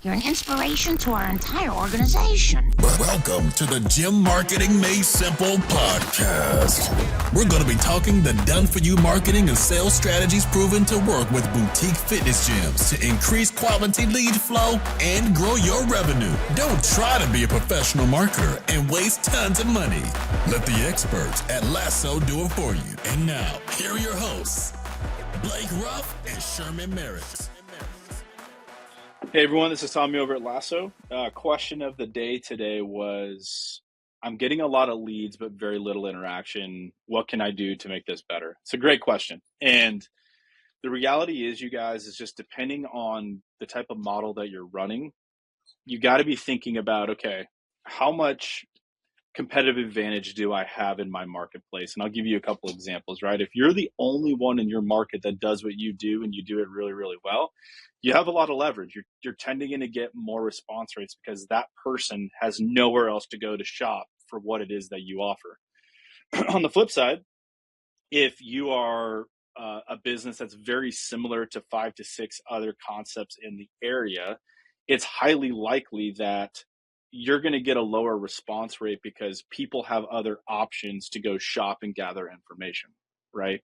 You're an inspiration to our entire organization. Welcome to the Gym Marketing Made Simple podcast. We're going to be talking the done-for-you marketing and sales strategies proven to work with boutique fitness gyms to increase quality lead flow and grow your revenue. Don't try to be a professional marketer and waste tons of money. Let the experts at Lasso do it for you. And now, here are your hosts, Blake Ruff and Sherman Merricks. Hey everyone, this is Tommy over at Lasso. Question of the day today was, I'm getting a lot of leads, but very little interaction. What can I do to make this better? It's a great question. And the reality is, you guys, is just depending on the type of model that you're running, you got to be thinking about, okay, how much competitive advantage do I have in my marketplace? And I'll give you a couple examples, right? If you're the only one in your market that does what you do and you do it really, really well, you have a lot of leverage. You're tending to get more response rates because that person has nowhere else to go to shop for what it is that you offer. On the flip side, if you are a business that's very similar to 5 to 6 other concepts in the area, it's highly likely that you're going to get a lower response rate because people have other options to go shop and gather information, right?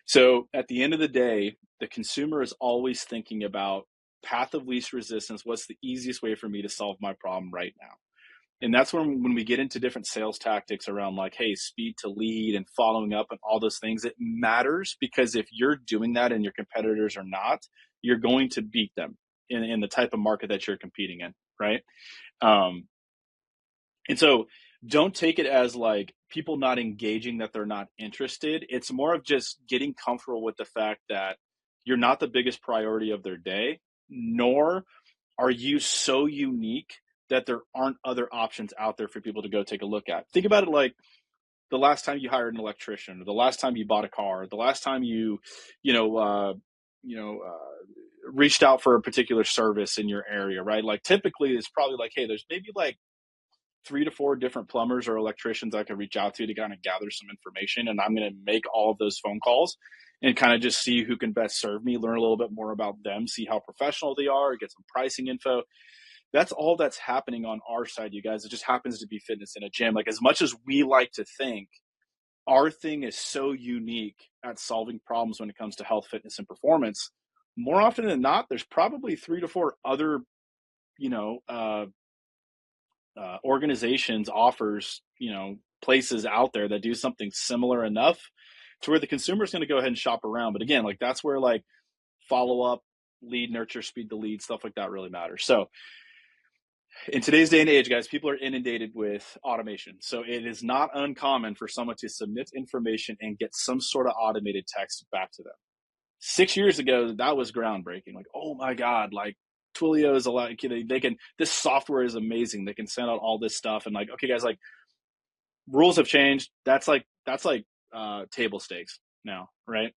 So at the end of the day, the consumer is always thinking about path of least resistance. What's the easiest way for me to solve my problem right now? And that's when we get into different sales tactics around like, hey, speed to lead and following up and all those things, it matters because if you're doing that and your competitors are not, you're going to beat them in the type of market that you're competing in, right? And so don't take it as like people not engaging, that they're not interested. It's more of just getting comfortable with the fact that you're not the biggest priority of their day, nor are you so unique that there aren't other options out there for people to go take a look at. Think about it like the last time you hired an electrician, or the last time you bought a car, or the last time you reached out for a particular service in your area, right? Like typically it's probably like, hey, there's maybe like 3 to 4 different plumbers or electricians I could reach out to kind of gather some information. And I'm going to make all of those phone calls and kind of just see who can best serve me, learn a little bit more about them, see how professional they are, get some pricing info. That's all that's happening on our side, you guys. It just happens to be fitness in a gym. Like as much as we like to think our thing is so unique at solving problems when it comes to health, fitness, and performance, more often than not, there's probably 3 to 4 other, organizations, offers, places out there that do something similar enough to where the consumer is going to go ahead and shop around. But again, like that's where like follow up, lead nurture, speed to lead, stuff like that really matters. So in today's day and age, guys, people are inundated with automation. So it is not uncommon for someone to submit information and get some sort of automated text back to them. 6 years ago, that was groundbreaking. Like, oh my God, like Twilio is a lot. They can. This software is amazing. They can send out all this stuff, and like, okay, guys, like rules have changed. That's like table stakes now, right?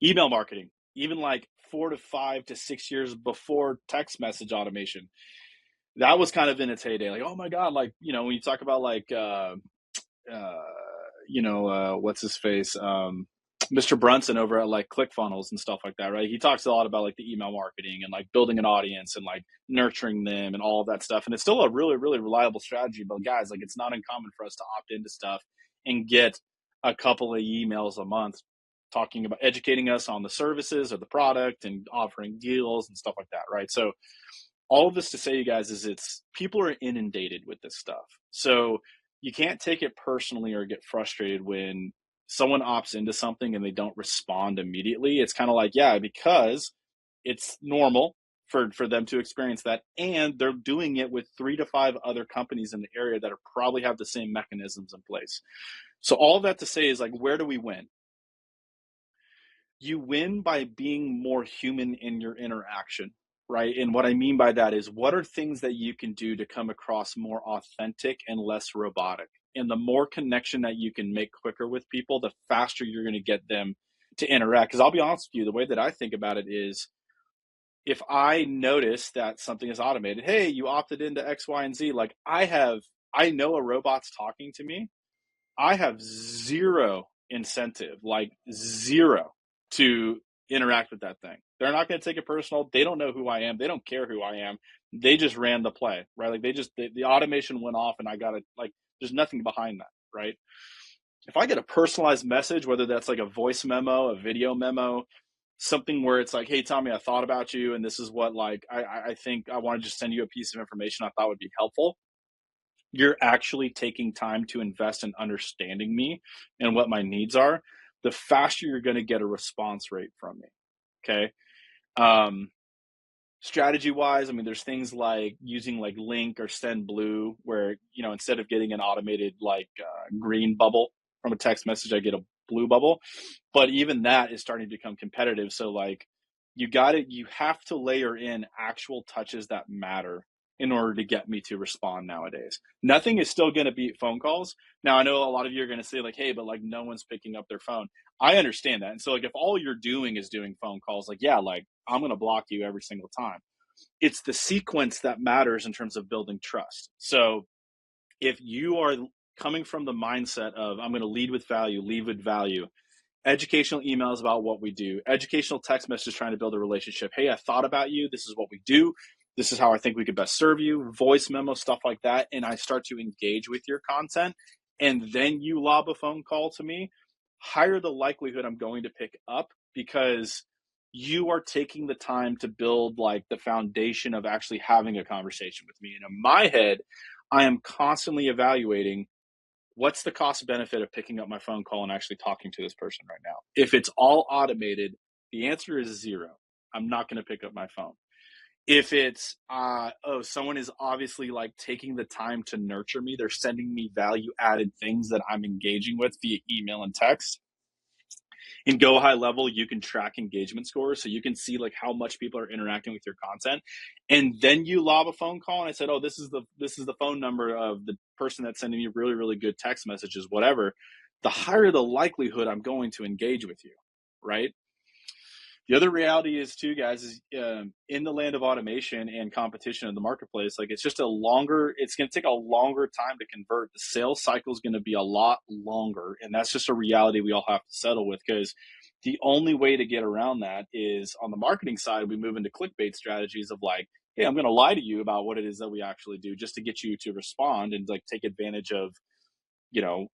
Email marketing, even like 4 to 5 to 6 years before text message automation, that was kind of in its heyday. Like, oh my God, like when you talk about like what's his face, Mr. Brunson over at like ClickFunnels and stuff like that, right? He talks a lot about like the email marketing and like building an audience and like nurturing them and all of that stuff. And it's still a really, really reliable strategy. But guys, like it's not uncommon for us to opt into stuff and get a couple of emails a month talking about educating us on the services or the product and offering deals and stuff like that, right? So all of this to say, you guys, is people are inundated with this stuff. So you can't take it personally or get frustrated when someone opts into something and they don't respond immediately. It's kind of like, yeah, because it's normal for them to experience that. And they're doing it with 3 to 5 other companies in the area that are probably have the same mechanisms in place. So all of that to say is like, where do we win? You win by being more human in your interaction, right? And what I mean by that is, what are things that you can do to come across more authentic and less robotic? And the more connection that you can make quicker with people, the faster you're going to get them to interact. Because I'll be honest with you, the way that I think about it is, if I notice that something is automated, hey, you opted into X, Y, and Z, like I know a robot's talking to me, I have zero incentive, like zero, to interact with that thing. They're not going to take it personal. They don't know who I am. They don't care who I am. They just ran the play, right? Like the automation went off and I got it. Like there's nothing behind that, right? If I get a personalized message, whether that's like a voice memo, a video memo, something where it's like, hey, Tommy, I thought about you and this is what like, I think I want to just send you a piece of information I thought would be helpful. You're actually taking time to invest in understanding me and what my needs are, the faster you're going to get a response rate from me. Okay. Strategy wise, I mean, there's things like using like Link or Send Blue, where, you know, instead of getting an automated like green bubble from a text message, I get a blue bubble. But even that is starting to become competitive. So like you have to layer in actual touches that matter in order to get me to respond nowadays. Nothing is still going to beat phone calls. Now, I know a lot of you are going to say like, hey, but like no one's picking up their phone. I understand that. And so like if all you're doing is doing phone calls, like, yeah, like I'm going to block you every single time. It's the sequence that matters in terms of building trust. So if you are coming from the mindset of I'm going to lead with value, educational emails about what we do, educational text messages trying to build a relationship. Hey, I thought about you. This is what we do. This is how I think we could best serve you. Voice memo, stuff like that. And I start to engage with your content. And then you lob a phone call to me, higher the likelihood I'm going to pick up because you are taking the time to build like the foundation of actually having a conversation with me. And in my head, I am constantly evaluating what's the cost benefit of picking up my phone call and actually talking to this person right now. If it's all automated, the answer is zero. I'm not going to pick up my phone. If it's someone is obviously like taking the time to nurture me, they're sending me value added things that I'm engaging with via email and text. In Go High Level, you can track engagement scores, so you can see like how much people are interacting with your content, and then you lob a phone call. And I said, "Oh, this is the phone number of the person that's sending me really really good text messages, whatever." The higher the likelihood I'm going to engage with you, right? The other reality is too, guys, is in the land of automation and competition in the marketplace, like it's going to take a longer time to convert. The sales cycle is going to be a lot longer. And that's just a reality we all have to settle with, because the only way to get around that is on the marketing side, we move into clickbait strategies of like, hey, I'm going to lie to you about what it is that we actually do just to get you to respond and like take advantage of, you know,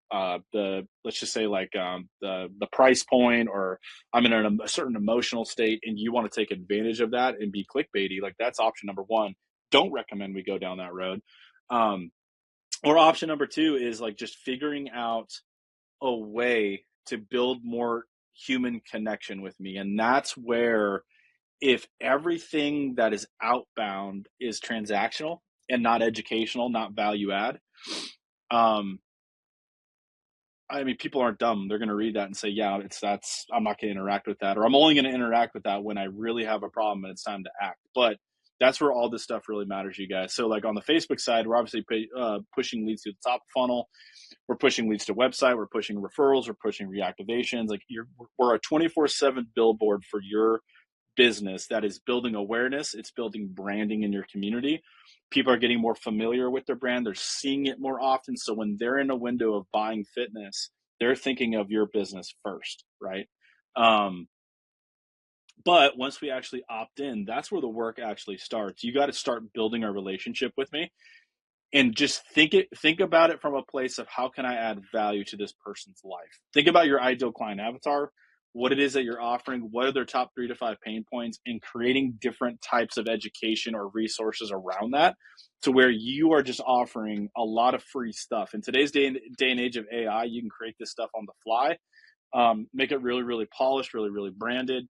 let's just say like the price point, or I'm in a certain emotional state and you want to take advantage of that and be clickbaity. Like that's option number one. Don't recommend we go down that road. Or option number two is like just figuring out a way to build more human connection with me. And that's where, if everything that is outbound is transactional and not educational, not value add, I mean, people aren't dumb. They're going to read that and say, yeah, I'm not going to interact with that, or I'm only going to interact with that when I really have a problem and it's time to act. But that's where all this stuff really matters, you guys. So like on the Facebook side, we're obviously pushing leads to the top funnel. We're pushing leads to website. We're pushing referrals. We're pushing reactivations. Like we're a 24/7 billboard for your business that is building awareness. It's building branding in your community. People are getting more familiar with their brand. They're seeing it more often. So when they're in a window of buying fitness, they're thinking of your business first, right? But once we actually opt in, that's where the work actually starts. You got to start building a relationship with me, and just think about it from a place of how can I add value to this person's life. Think about your ideal client avatar, what it is that you're offering, what are their top 3 to 5 pain points, and creating different types of education or resources around that, to where you are just offering a lot of free stuff. In today's day and age of AI, you can create this stuff on the fly, make it really, really polished, really, really branded,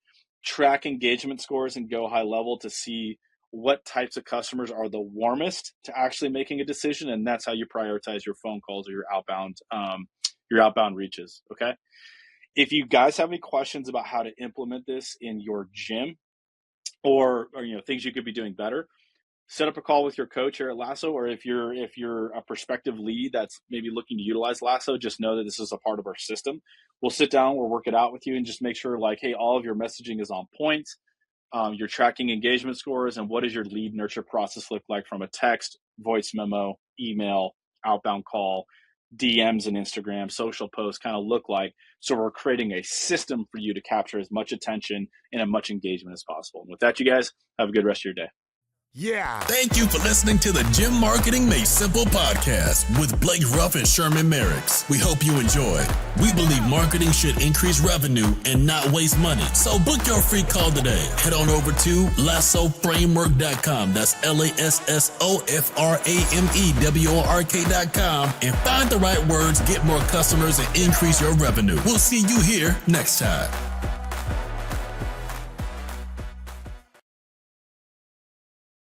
track engagement scores and Go High Level to see what types of customers are the warmest to actually making a decision. And that's how you prioritize your phone calls or your outbound reaches. Okay. If you guys have any questions about how to implement this in your gym, or you know, things you could be doing better, set up a call with your coach here at Lasso. Or if you're a prospective lead that's maybe looking to utilize Lasso, just know that this is a part of our system. We'll sit down, we'll work it out with you, and just make sure like, hey, all of your messaging is on point. You're tracking engagement scores, and what does your lead nurture process look like from a text, voice memo, email, outbound call, DMs and Instagram, social posts kind of look like. So we're creating a system for you to capture as much attention and as much engagement as possible. And with that, you guys, have a good rest of your day. Yeah. Thank you for listening to the Gym Marketing Made Simple podcast with Blake Ruff and Sherman Merricks. We hope you enjoyed. We believe marketing should increase revenue and not waste money. So book your free call today. Head on over to lassoframework.com. That's lassoframework.com and find the right words, get more customers, and increase your revenue. We'll see you here next time.